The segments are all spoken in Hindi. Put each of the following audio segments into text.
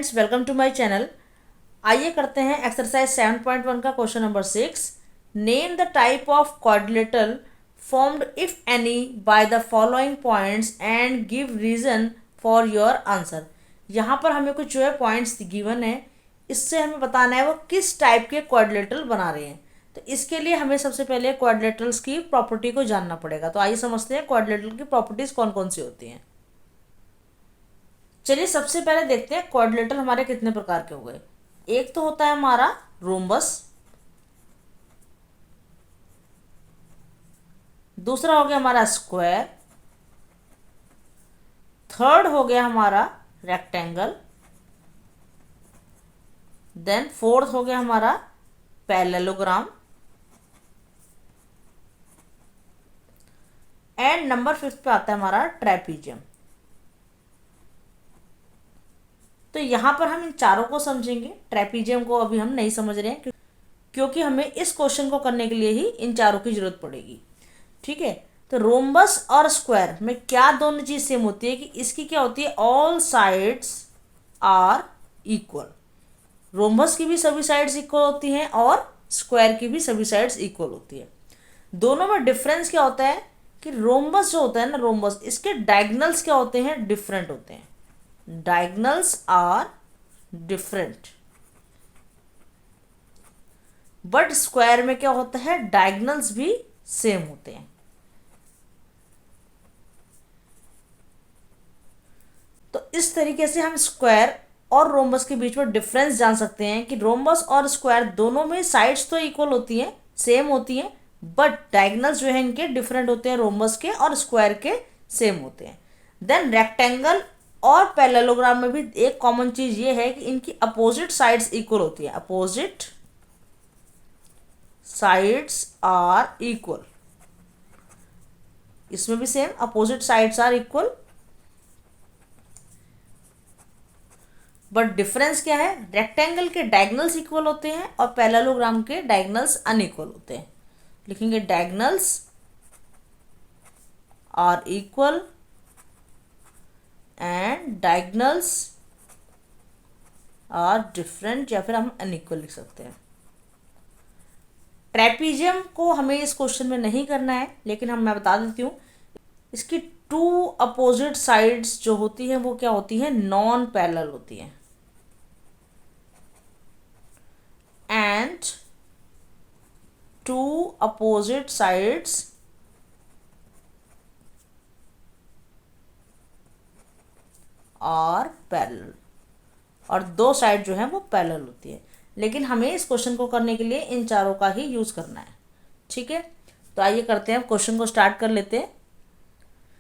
Friends, welcome to my channel. आइए करते हैं एक्सरसाइज 7.1 का question number 6। Name the type of quadrilateral formed if any by the following points and give reason for your answer. यहाँ पर हमें कुछ जो है पॉइंट्स गिवन है, इससे हमें बताना है वो किस टाइप के क्वाड्रिलेटरल बना रहे हैं। तो इसके लिए हमें सबसे पहले क्वाड्रिलेटरल्स की प्रॉपर्टी को जानना पड़ेगा। तो आइए समझते हैं क्वाड्रिलेटरल की प्रॉपर्टीज कौन कौन सी होती हैं। चलिए सबसे पहले देखते हैं क्वाड्रिलेटरल हमारे कितने प्रकार के हो गए। एक तो होता है हमारा रोम्बस, दूसरा हो गया हमारा स्क्वायर, थर्ड हो गया हमारा रेक्टेंगल, देन फोर्थ हो गया हमारा पैरेललोग्राम, एंड नंबर 5 पे आता है हमारा ट्रेपीजियम। तो यहाँ पर हम इन चारों को समझेंगे, ट्रेपीजियम को अभी हम नहीं समझ रहे हैं क्योंकि हमें इस क्वेश्चन को करने के लिए ही इन चारों की जरूरत पड़ेगी। ठीक है, तो रोम्बस और स्क्वायर में क्या दोनों चीज सेम होती है कि इसकी क्या होती है, all sides are equal. Rhombus की भी सभी साइड्स इक्वल होती हैं और स्क्वायर की भी सभी साइड्स इक्वल होती है। दोनों में डिफरेंस क्या होता है कि रोम्बस जो होता है ना, रोम्बस इसके डायगनल्स क्या होते हैं, डिफरेंट होते हैं। Diagonals are different, but square में क्या होता है, डायगनल्स भी सेम होते हैं। तो इस तरीके से हम स्क्वायर और रोम्बस के बीच में डिफरेंस जान सकते हैं कि रोम्बस और स्क्वायर दोनों में साइड्स तो इक्वल होती हैं, सेम होती हैं, बट डायगनल्स जो है इनके डिफरेंट होते हैं, रोम्बस के और स्क्वायर के सेम होते हैं। देन रेक्टेंगल और पैरेललोग्राम में भी एक कॉमन चीज ये है कि इनकी अपोजिट साइड्स इक्वल होती है। अपोजिट साइड्स आर इक्वल, इसमें भी same opposite sides are equal, but difference क्या है, रेक्टेंगल के डायगनल्स इक्वल होते हैं और पैरेललोग्राम के डायगनल्स अनइक्वल होते हैं। लिखेंगे diagonals are equal and diagonals are different, या फिर हम अनइक्वल लिख सकते हैं। ट्रेपीजियम को हमें इस क्वेश्चन में नहीं करना है, लेकिन मैं बता देती हूँ इसकी टू अपोजिट साइड्स जो होती हैं वो क्या होती हैं, नॉन पैरेलल होती हैं। And two opposite sides are parallel, और दो साइड जो है वो पैरेलल होती है। लेकिन हमें इस क्वेश्चन को करने के लिए इन चारों का ही यूज करना है। ठीक है, तो आइए करते हैं, क्वेश्चन को स्टार्ट कर लेते हैं।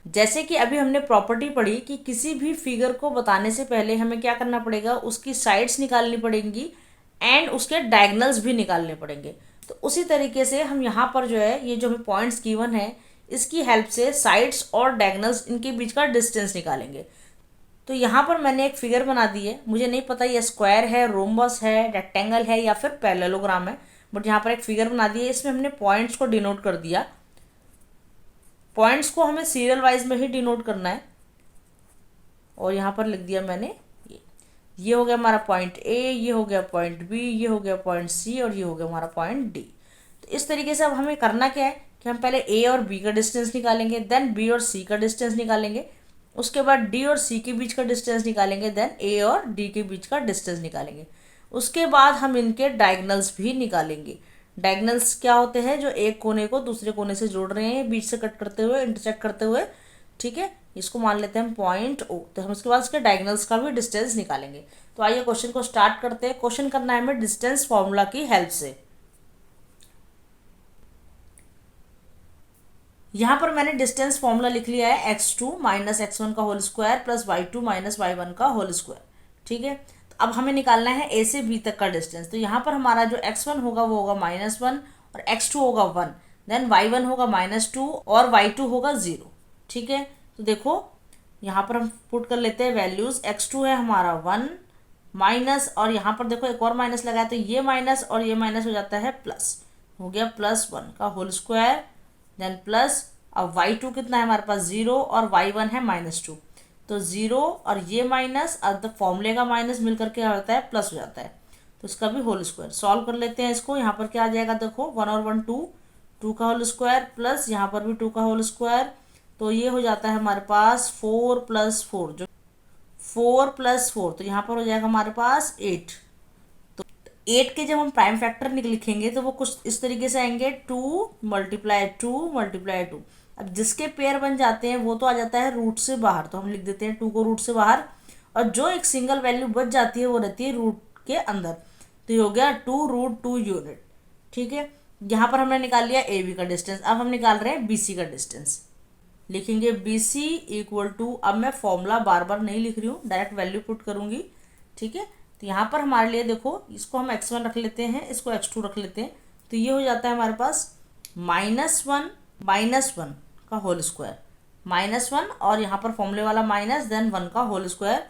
जैसे कि अभी हमने प्रॉपर्टी पढ़ी कि किसी भी फिगर को बताने से पहले हमें क्या करना पड़ेगा, उसकी साइड्स निकालनी पड़ेंगी एंड उसके डायगनल्स भी निकालने पड़ेंगे। तो उसी तरीके से हम यहाँ पर जो है ये जो हमें पॉइंट्स गिवन है इसकी हेल्प से साइड्स और डायगनल्स इनके बीच का डिस्टेंस निकालेंगे। तो यहाँ पर मैंने एक फिगर बना दी है, मुझे नहीं पता ये स्क्वायर है, रोम्बस है, रेक्टेंगल है या फिर पैरेललोग्राम है, बट यहाँ पर एक फिगर बना दी है। इसमें हमने पॉइंट्स को डिनोट कर दिया। पॉइंट्स को हमें सीरियल वाइज में ही डिनोट करना है, और यहाँ पर लिख दिया मैंने ये हो गया हमारा पॉइंट ए, ये हो गया पॉइंट बी, ये हो गया पॉइंट सी, और ये हो गया हमारा पॉइंट डी। तो इस तरीके से अब हमें करना क्या है कि हम पहले ए और बी का डिस्टेंस निकालेंगे, देन बी और सी का डिस्टेंस निकालेंगे, उसके बाद डी और सी के बीच का डिस्टेंस निकालेंगे, देन ए और डी के बीच का डिस्टेंस निकालेंगे। उसके बाद हम इनके डायगनल्स भी निकालेंगे। डायगनल्स क्या होते हैं, जो एक कोने को दूसरे कोने से जोड़ रहे हैं, बीच से कट करते हुए, इंटरसेक्ट करते हुए। ठीक है, इसको मान लेते हैं हम पॉइंट ओ। तो हम उसके बाद उसके डायगनल्स का भी डिस्टेंस निकालेंगे। तो आइए क्वेश्चन को स्टार्ट करते हैं। क्वेश्चन करना है हमें डिस्टेंस फॉर्मूला की हेल्प से। यहाँ पर मैंने डिस्टेंस फॉर्मूला लिख लिया है, x2 माइनस x1 का whole square plus y2 minus y1 का होल स्क्वायर। ठीक है, तो अब हमें निकालना है a से b तक का डिस्टेंस। तो यहाँ पर हमारा जो x1 होगा वो होगा -1 और x2 होगा 1, देन y1 होगा -2 और y2 होगा 0। ठीक है, तो देखो यहाँ पर हम पुट कर लेते हैं वैल्यूज। x2 है हमारा 1 माइनस, और यहाँ पर देखो एक और माइनस लगाया तो ये माइनस और ये माइनस हो जाता है प्लस, हो गया +1 का होल स्क्वायर, देन प्लस। अब y2 कितना है हमारे पास 0 और y1 है -2। तो ज़ीरो और ये माइनस और द फॉर्मूले का माइनस मिल करके क्या होता है, प्लस हो जाता है। तो इसका भी होल स्क्वायर सॉल्व कर लेते हैं इसको। यहाँ पर क्या आ जाएगा, देखो 1 और 1 2, 2 का होल स्क्वायर प्लस यहाँ पर भी 2 का होल स्क्वायर, तो ये हो जाता है हमारे पास 4 + 4, जो 4 + 4, तो यहाँ पर हो जाएगा हमारे पास 8। तो 8 के जब हम प्राइम फैक्टर लिखेंगे तो वो कुछ इस तरीके से आएंगे, 2 × 2 × 2। अब जिसके पेयर बन जाते हैं वो तो आ जाता है रूट से बाहर, तो हम लिख देते हैं 2 को रूट से बाहर, और जो एक सिंगल वैल्यू बच जाती है वो रहती है रूट के अंदर। तो ये हो गया 2√2 यूनिट। ठीक है, यहाँ पर हमने निकाल लिया ए बी का डिस्टेंस। अब हम निकाल रहे हैं बी सी का डिस्टेंस। लिखेंगे बी सी इक्वल टू, अब मैं फॉर्मूला बार बार नहीं लिख रही हूँ, डायरेक्ट वैल्यू पुट करूँगी। ठीक है, तो यहाँ पर हमारे लिए देखो, इसको हम x1 रख लेते हैं, इसको x2 रख लेते हैं, तो ये हो जाता है हमारे पास -1 का होल स्क्वायर, -1 और यहाँ पर फॉर्मूले वाला माइनस, देन 1 का होल स्क्वायर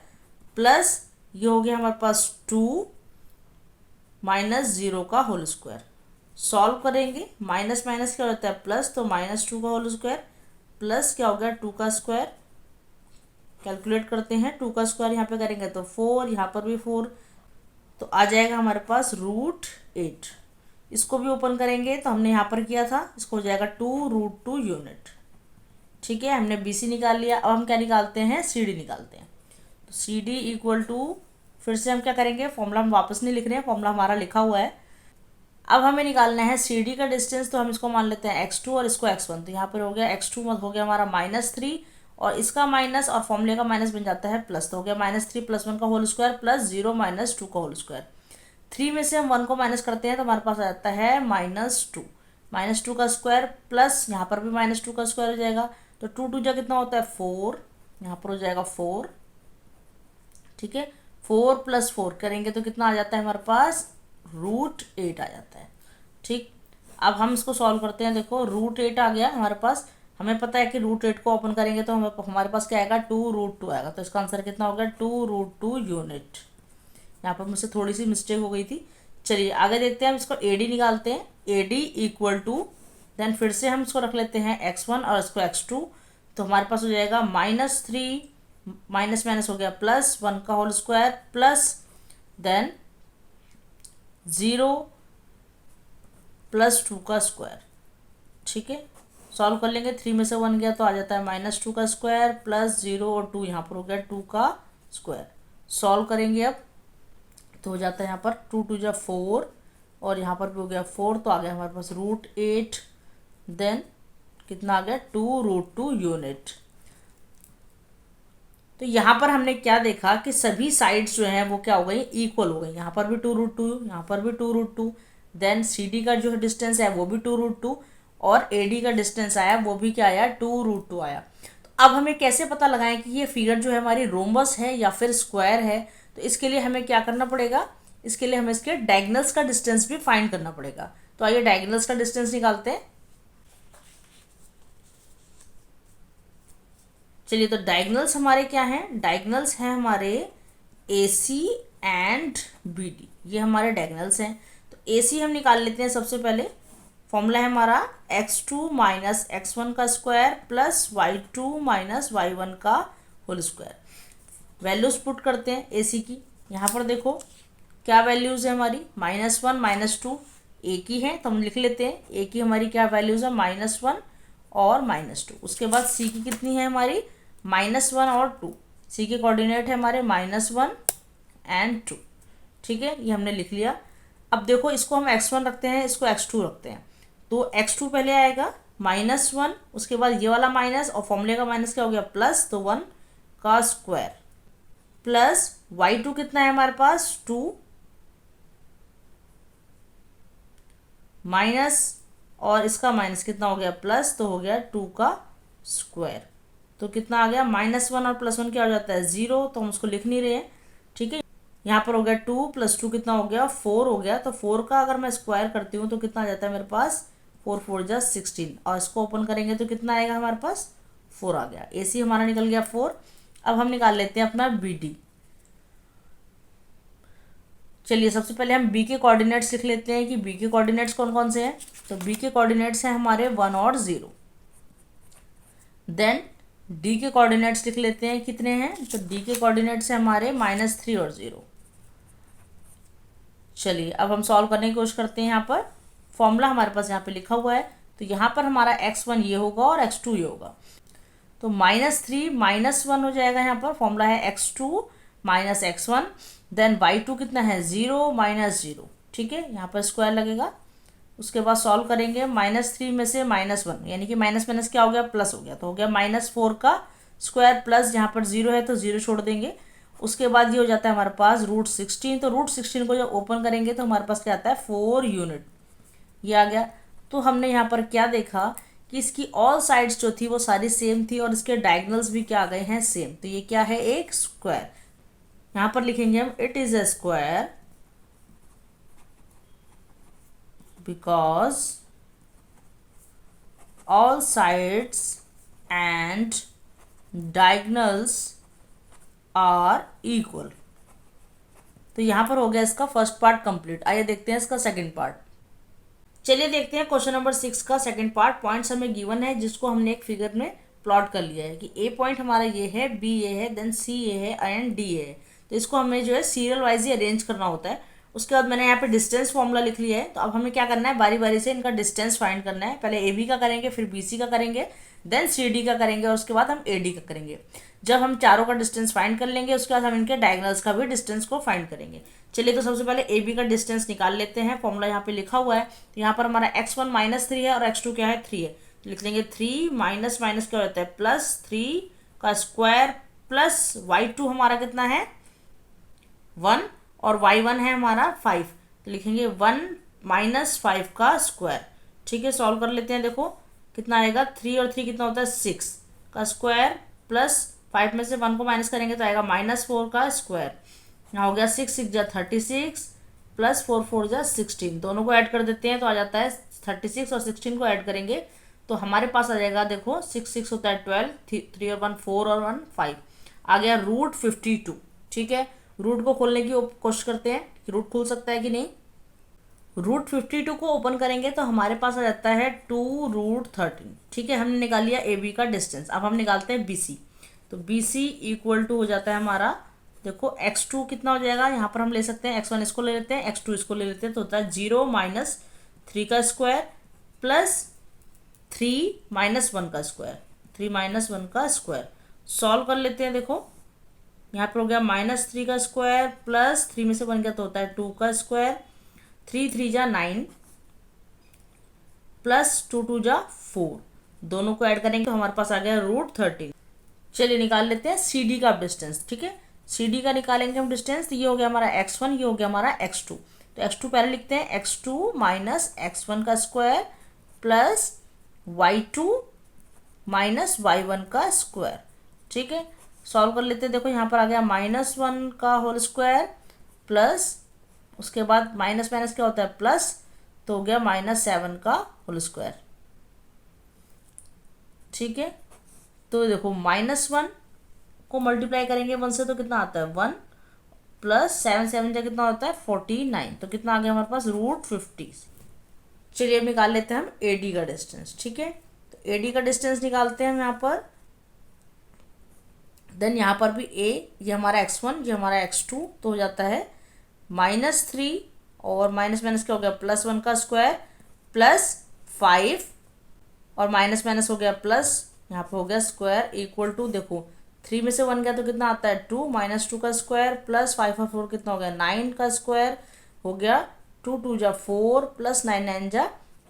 प्लस ये हो गया हमारे पास 2 -0 का होल स्क्वायर। सॉल्व करेंगे, माइनस माइनस क्या होता है प्लस, तो -2 का होल स्क्वायर प्लस क्या हो गया 2 का स्क्वायर। कैलकुलेट करते हैं, 2 का स्क्वायर यहाँ पे करेंगे तो 4, यहाँ पर भी 4, तो आ जाएगा हमारे पास √8। इसको भी ओपन करेंगे तो हमने यहाँ पर किया था, इसको हो जाएगा 2√2 यूनिट। ठीक है, हमने बी सी निकाल लिया। अब हम क्या निकालते हैं, सी डी निकालते हैं। तो सी डी इक्वल टू, फिर से हम क्या करेंगे, फॉर्मूला हम वापस नहीं लिख रहे हैं, फॉर्मूला हमारा लिखा हुआ है। अब हमें निकालना है सी डी का डिस्टेंस, तो हम इसको मान लेते हैं x2 और इसको x1। तो यहाँ पर हो गया x2 हो गया हमारा -3 और इसका माइनस और फॉर्मूले का माइनस बन जाता है प्लस, तो हो गया -3 + 1 का होल स्क्वायर प्लस 0 - 2 का होल स्क्वायर। 3 में से हम 1 को माइनस करते हैं तो हमारे पास आ जाता है -2, -2 का स्क्वायर प्लस यहाँ पर भी -2 का स्क्वायर हो जाएगा, तो 2 2 जा कितना होता है 4, यहाँ पर हो जाएगा 4। ठीक है, 4 + 4 करेंगे तो कितना आ जाता है हमारे पास, √8 आ जाता है। ठीक, अब हम इसको सॉल्व करते हैं। देखो √8 आ गया हमारे पास, हमें पता है कि √8 को ओपन करेंगे तो हमारे पास क्या आएगा, 2√2 आएगा, तो इसका आंसर कितना हो गया, 2√2 यूनिट। यहाँ पर मुझसे थोड़ी सी मिस्टेक हो गई थी। चलिए आगे देखते हैं, हम इसको AD निकालते हैं। AD इक्वल टू, देन फिर से हम इसको रख लेते हैं x1 और इसको x2, तो हमारे पास हो जाएगा -3 माइनस माइनस हो गया प्लस 1 का होल स्क्वायर प्लस देन 0 + 2 का स्क्वायर। ठीक है, सॉल्व कर लेंगे, 3 में से 1 गया तो आ जाता है -2 का स्क्वायर प्लस 0 और 2, यहाँ पर हो गया 2 का स्क्वायर। सॉल्व करेंगे अब तो हो जाता है यहाँ पर 2 2 = 4 और यहाँ पर भी हो गया 4, तो आ गया हमारे पास √8, देन कितना आ गया, 2√2 यूनिट। तो यहाँ पर हमने क्या देखा कि सभी साइड्स जो हैं वो क्या हो गई, इक्वल हो गई। यहाँ पर भी 2√2, यहाँ पर भी 2√2, देन सी डी का जो डिस्टेंस है वो भी 2√2 और ए डी का डिस्टेंस आया वो भी क्या आया, 2√2 आया। तो अब हमें कैसे पता लगाएं कि ये फिगर जो है हमारी रोम्बस है या फिर स्क्वायर है, तो इसके लिए हमें क्या करना पड़ेगा, इसके लिए हमें इसके डायगोनल्स का डिस्टेंस भी फाइंड करना पड़ेगा। तो आइए डायगोनल्स का डिस्टेंस निकालते हैं। चलिए, तो डायगोनल्स हमारे क्या हैं, डायगोनल्स हैं हमारे AC एंड BD, ये हमारे डायगोनल्स हैं। तो AC हम निकाल लेते हैं सबसे पहले। फॉर्मूला है हमारा x2 - x1 का स्क्वायर प्लस y2 - y1 का होल स्क्वायर। वैल्यूज पुट करते हैं AC की। यहाँ पर देखो क्या वैल्यूज़ है हमारी, -1 -2 एक ही है, तो हम लिख लेते हैं। ए की हमारी क्या वैल्यूज़ है, -1 और -2। उसके बाद सी की कितनी है हमारी, -1 और 2। सी के कोऑर्डिनेट है हमारे -1 एंड 2। ठीक है, ये हमने लिख लिया। अब देखो इसको हम x1 रखते हैं, इसको x2 रखते हैं, तो x2 पहले आएगा -1, उसके बाद ये वाला माइनस और फॉर्मूले का माइनस क्या हो गया प्लस, तो 1 का स्क्वायर प्लस y2 कितना है हमारे पास 2 माइनस और इसका माइनस कितना हो गया प्लस, तो हो गया 2 का स्क्वायर। तो कितना आ गया, -1 और +1 क्या हो जाता है 0, तो हम उसको लिख नहीं रहे हैं। ठीक है, यहाँ पर हो गया 2 + 2 कितना हो गया 4 हो गया। तो 4 का अगर मैं स्क्वायर करती हूँ तो कितना आ जाता है मेरे पास, 4 4 = 16 और इसको ओपन करेंगे तो कितना आएगा हमारे पास 4 आ गया। AC हमारा निकल गया 4। अब हम निकाल लेते हैं अपना BD। चलिए सबसे पहले हम B के कोऑर्डिनेट्स लिख लेते हैं कि B के कोऑर्डिनेट्स कौन कौन से हैं। तो B के कोऑर्डिनेट्स हैं हमारे 1 और 0। देन डी के कोऑर्डिनेट्स लिख लेते हैं कितने हैं, तो डी के कोऑर्डिनेट्स है हमारे -3 और 0। चलिए अब हम सॉल्व करने की कोशिश करते हैं। यहाँ पर फॉर्मूला हमारे पास यहाँ पे लिखा हुआ है, तो यहाँ पर हमारा x1 ये होगा और x2 ये होगा, तो -3 -1 हो जाएगा। यहाँ पर फॉर्मूला है x2 minus x1, then y2 कितना है 0 -0, ठीक है, यहाँ पर स्क्वायर लगेगा। उसके बाद सॉल्व करेंगे, -3 में से -1 यानी कि माइनस माइनस क्या हो गया, प्लस हो गया, तो हो गया -4 का स्क्वायर प्लस यहाँ पर 0 है तो 0 छोड़ देंगे। उसके बाद ये हो जाता है हमारे पास √16, तो √16 को जब ओपन करेंगे तो हमारे पास क्या आता है 4 यूनिट, ये आ गया। तो हमने यहाँ पर क्या देखा कि इसकी ऑल साइड्स जो थी वो सारी सेम थी और इसके डायगोनल्स भी क्या आ गए हैं सेम, तो ये क्या है एक स्क्वायर। यहाँ पर लिखेंगे हम it is a square because all sides and diagonals are equal. तो यहाँ पर हो गया इसका फर्स्ट पार्ट कंप्लीट। आइए देखते हैं इसका सेकंड पार्ट। चलिए देखते हैं क्वेश्चन नंबर 6 का सेकंड पार्ट। पॉइंट्स हमें गिवन है जिसको हमने एक फिगर में प्लॉट कर लिया है कि ए पॉइंट हमारा ये है, बी ये है, देन सी ये है एंड डी ये है। तो इसको हमें जो है सीरियल वाइज ही अरेंज करना होता है। उसके बाद मैंने यहाँ पे डिस्टेंस फॉर्मूला लिख लिया है, तो अब हमें क्या करना है बारी बारी से इनका डिस्टेंस फाइंड करना है। पहले ए बी का करेंगे, फिर बी सी का करेंगे, देन सी डी का करेंगे और उसके बाद हम ए डी का करेंगे। जब हम चारों का डिस्टेंस फाइंड कर लेंगे उसके बाद हम इनके डायगोनल्स का भी डिस्टेंस को फाइंड करेंगे। चलिए तो सबसे पहले ए बी का डिस्टेंस निकाल लेते हैं। फॉर्मूला यहाँ पे लिखा हुआ है, तो यहाँ पर हमारा x1 -3 है और x2 क्या है 3 है, तो लिख लेंगे 3 माइनस माइनस क्या होता है +3 का स्क्वायर प्लस y2 हमारा कितना है 1 और y1 है हमारा 5, तो लिखेंगे 1 -5 का स्क्वायर। ठीक है, सॉल्व कर लेते हैं। देखो कितना आएगा, 3 और 3 कितना होता है 6 का स्क्वायर प्लस 5 में से 1 को माइनस करेंगे तो आएगा -4 का स्क्वायर। यहाँ हो गया 6 6 जा 36 प्लस 4 4 जा 16, दोनों को ऐड कर देते हैं तो आ जाता है 36 और 16 को ऐड करेंगे तो हमारे पास आ जाएगा। देखो 6 6 होता है 12, 3 और 1 4 और 1 5, आ गया √52। ठीक है, रूट को खोलने की कोशिश करते हैं कि रूट खुल सकता है कि नहीं। √52 को ओपन करेंगे तो हमारे पास आ जाता है 2√13। ठीक है, हमने निकाल लिया ए बी का डिस्टेंस। अब हम निकालते हैं बी सी, तो बी सी इक्वल टू हो जाता है हमारा, देखो x2 कितना हो जाएगा, यहाँ पर हम ले सकते हैं x1 इसको ले लेते हैं, x2 इसको ले लेते हैं, तो होता है 0 -3 का स्क्वायर प्लस 3 -1 का स्क्वायर, 3 -1 का स्क्वायर। सॉल्व कर लेते हैं। देखो यहाँ पर हो गया -3 का स्क्वायर प्लस 3 में से 1 गया तो होता है 2 का स्क्वायर, 3 3 जा 9 प्लस 2 2 जा 4, दोनों को ऐड करेंगे तो हमारे पास आ गया √13। चलिए निकाल लेते हैं सी डी का डिस्टेंस। ठीक है, सी डी का निकालेंगे हम डिस्टेंस, तो ये हो गया हमारा x1, ये हो गया हमारा x2। तो x2 पहले लिखते हैं, x2 माइनस x1 का square plus y2 minus y1 का स्क्वायर। ठीक है, सॉल्व कर लेते हैं। देखो यहाँ पर आ गया -1 का होल स्क्वायर प्लस उसके बाद माइनस माइनस क्या होता है प्लस, तो हो गया -7 का होल स्क्वायर। ठीक है, तो देखो -1 को मल्टीप्लाई करेंगे 1 से तो कितना आता है 1 प्लस 7 7 जा कितना होता है 49, तो कितना आ गया हमारे पास √50। चलिए अब निकाल लेते हैं हम ए डी का डिस्टेंस। ठीक है, तो ए डी का डिस्टेंस निकालते हैं हम यहाँ पर। देन यहाँ पर भी ए, ये हमारा x1 ये हमारा x2, तो हो जाता है -3 और माइनस माइनस क्या हो गया +1 का स्क्वायर प्लस 5 और माइनस माइनस हो गया प्लस, यहाँ पे हो गया स्क्वायर इक्वल टू, देखो 3 में से 1 गया तो कितना आता है 2 -2 का स्क्वायर प्लस 5 और 4 कितना हो गया 9 का स्क्वायर, हो गया 2 2 जा 4 प्लस 9 9 जा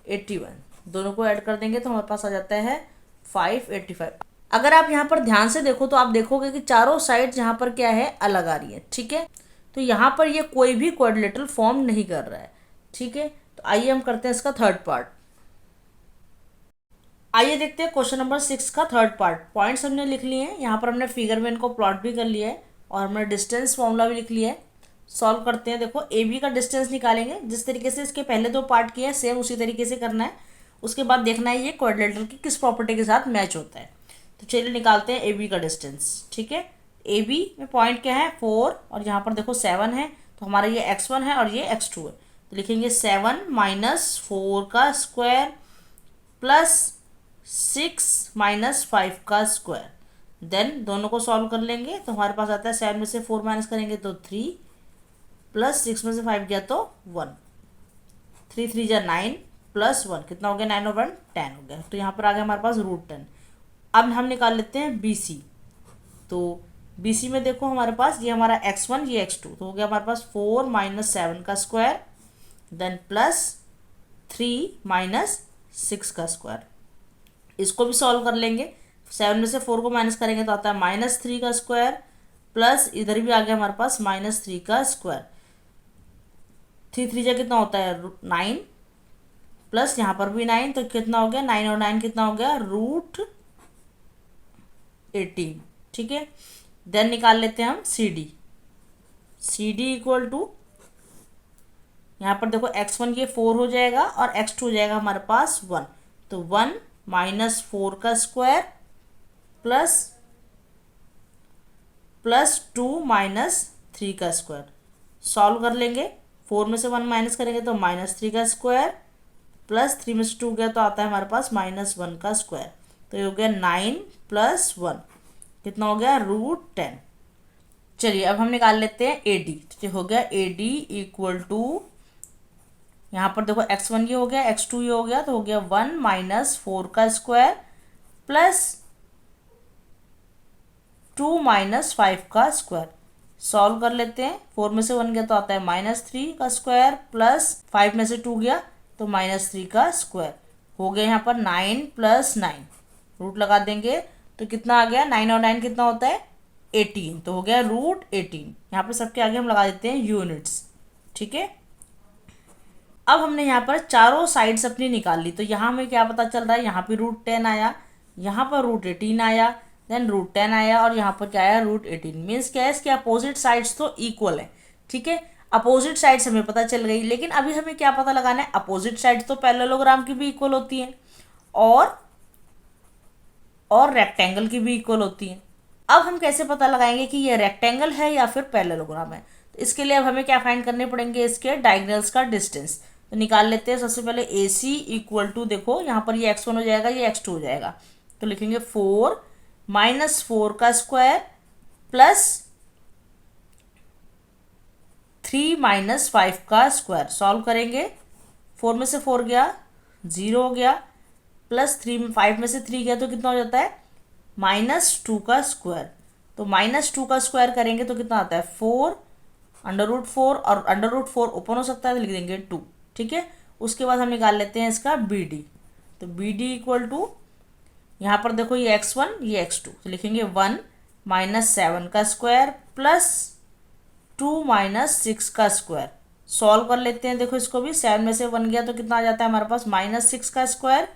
81, दोनों को ऐड कर देंगे तो हमारे पास आ जाता है 585। अगर आप यहाँ पर ध्यान से देखो तो आप देखोगे कि चारों साइड यहाँ पर क्या है अलग आ रही है। ठीक है, तो यहाँ पर ये कोई भी क्वाड्रिलेटरल फॉर्म नहीं कर रहा है। ठीक है, तो आइए हम करते हैं इसका थर्ड पार्ट। आइए देखते हैं क्वेश्चन नंबर 6 का थर्ड पार्ट। पॉइंट्स हमने लिख लिए हैं, यहाँ पर हमने फिगर में इनको प्लॉट भी कर लिया है और हमने डिस्टेंस फॉर्मूला भी लिख लिया है। सॉल्व करते हैं। देखो ए बी का डिस्टेंस निकालेंगे, जिस तरीके से इसके पहले 2 पार्ट किए हैं सेम उसी तरीके से करना है। उसके बाद देखना है ये क्वाड्रिलेटरल की किस प्रॉपर्टी के साथ मैच होता है। तो चलिए निकालते हैं ए बी का डिस्टेंस। ठीक है, ए बी में पॉइंट क्या है 4 और यहाँ पर देखो 7 है, तो हमारा ये x1 है और ये x2 है, तो लिखेंगे 7 - 4 का स्क्वायर प्लस 6 - 5 का स्क्वायर। देन दोनों को सॉल्व कर लेंगे तो हमारे पास आता है 7 में से 4 माइनस करेंगे तो 3 प्लस 6 में से 5 गया तो 1, 3 3 जा 9 प्लस 1 कितना हो गया 9 और 1 10 हो गया। तो यहाँ पर आ गया हमारे पास √10। अब हम निकाल लेते हैं BC। तो BC में देखो हमारे पास ये हमारा x1 ये x2 तो हो गया हमारे पास 4 माइनस 7 का स्क्वायर देन प्लस 3 माइनस 6 का स्क्वायर। इसको भी सॉल्व कर लेंगे। 7 में से 4 को माइनस करेंगे तो आता है -3 का स्क्वायर प्लस इधर भी आ गया हमारे पास -3 का स्क्वायर। 3 3 जा कितना होता है 9 प्लस यहाँ पर भी 9 तो कितना हो गया 9 और 9 कितना हो गया √18। ठीक है, देन निकाल लेते हैं हम CD इक्वल टू यहाँ पर देखो x1 ये 4 हो जाएगा और x2 हो जाएगा हमारे पास 1 तो 1 माइनस 4 का स्क्वायर प्लस 2 माइनस 3 का स्क्वायर। सॉल्व कर लेंगे। 4 में से 1 माइनस करेंगे तो -3 का स्क्वायर प्लस 3 में से 2 गया तो आता है हमारे पास -1 का स्क्वायर। तो ये हो गया 9 प्लस 1 कितना हो गया √10। चलिए अब हम निकाल लेते हैं AD। तो हो गया AD इक्वल टू यहाँ पर देखो x1 ये हो गया x2 ये हो गया तो हो गया 1 माइनस 4 का स्क्वायर प्लस 2 माइनस 5 का स्क्वायर। सॉल्व कर लेते हैं। 4 में से 1 गया तो आता है -3 का स्क्वायर प्लस 5 में से 2 गया तो -3 का स्क्वायर। हो गया यहाँ पर 9 प्लस 9 रूट लगा देंगे तो कितना आ गया 9 और 9 कितना होता है 18 तो हो गया √18। यहाँ पर सबके आगे हम लगा देते हैं यूनिट्स। ठीक है, अब हमने यहाँ पर चारों साइड्स अपनी निकाल ली। तो यहाँ हमें क्या पता चल रहा है यहाँ पे √10 आया, यहाँ पर √18 आया, देन √10 आया और यहाँ पर क्या आया √18। मीन्स क्या है इसके अपोजिट साइड्स तो इक्वल है। ठीक है, अपोजिट साइड्स हमें पता चल गई। लेकिन अभी हमें क्या पता लगाना है अपोजिट साइड्स तो पैरेललोग्राम की भी इक्वल होती हैं और रेक्टेंगल की भी इक्वल होती हैं। अब हम कैसे पता लगाएंगे कि ये रेक्टेंगल है या फिर पैरेललोग्राम है। तो इसके लिए अब हमें क्या फाइंड करने पड़ेंगे इसके डायगोनल्स का डिस्टेंस। तो निकाल लेते हैं। सबसे पहले AC इक्वल टू देखो यहाँ पर ये x1 हो जाएगा ये x2 हो जाएगा तो लिखेंगे 4 माइनस 4 का स्क्वायर प्लस 3 माइनस 5 का स्क्वायर। सॉल्व करेंगे। 4 में से 4 गया 0 हो गया प्लस 5 में से 3 गया तो कितना हो जाता है -2 का स्क्वायर। तो -2 का स्क्वायर करेंगे तो कितना आता है 4 √4 और √4 ओपन हो सकता है तो लिख देंगे 2। ठीक है, उसके बाद हम निकाल लेते हैं इसका BD। तो BD इक्वल टू यहाँ पर देखो ये x1 ये x2 तो लिखेंगे 1 माइनस 7 का स्क्वायर प्लस 2 माइनस 6 का स्क्वायर। सॉल्व कर लेते हैं। देखो इसको भी 7 में से 1 गया तो कितना आ जाता है हमारे पास -6 का स्क्वायर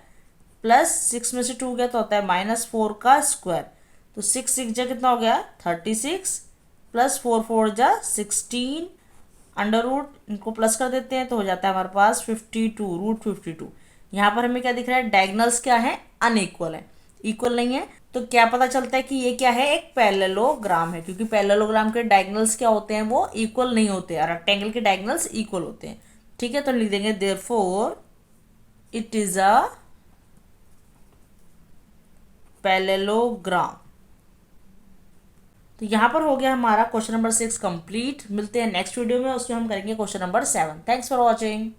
प्लस 6 में से 2 गया तो होता है -4 का स्क्वायर। तो 6 6 जा कितना हो गया 36 प्लस 4 4 जा 16 अंडर रूट इनको प्लस कर देते हैं तो हो जाता है हमारे पास 52 √52। यहाँ पर हमें क्या दिख रहा है डायगोनल्स क्या है अनइक्वल है, इक्वल नहीं है। तो क्या पता चलता है कि ये क्या है एक पैरेललोग्राम है क्योंकि पैरेललोग्राम के डायगोनल्स क्या होते हैं वो इक्वल नहीं होते और रेक्टेंगल के डायगोनल्स इक्वल होते हैं। ठीक है, तो लिख देंगे therefore it is a parallelogram. तो यहाँ पर हो गया हमारा क्वेश्चन नंबर 6 कंप्लीट। मिलते हैं नेक्स्ट वीडियो में, उसमें हम करेंगे question number 7। Thanks for watching.